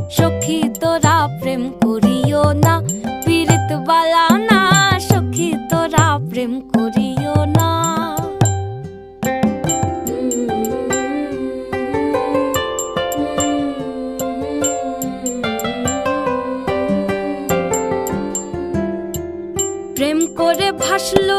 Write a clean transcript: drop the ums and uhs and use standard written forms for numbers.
সখী তোরা প্রেম করিও না, পীড়িত বালা না, সখী তোরা প্রেম করিও না। প্রেম করে ভাসলো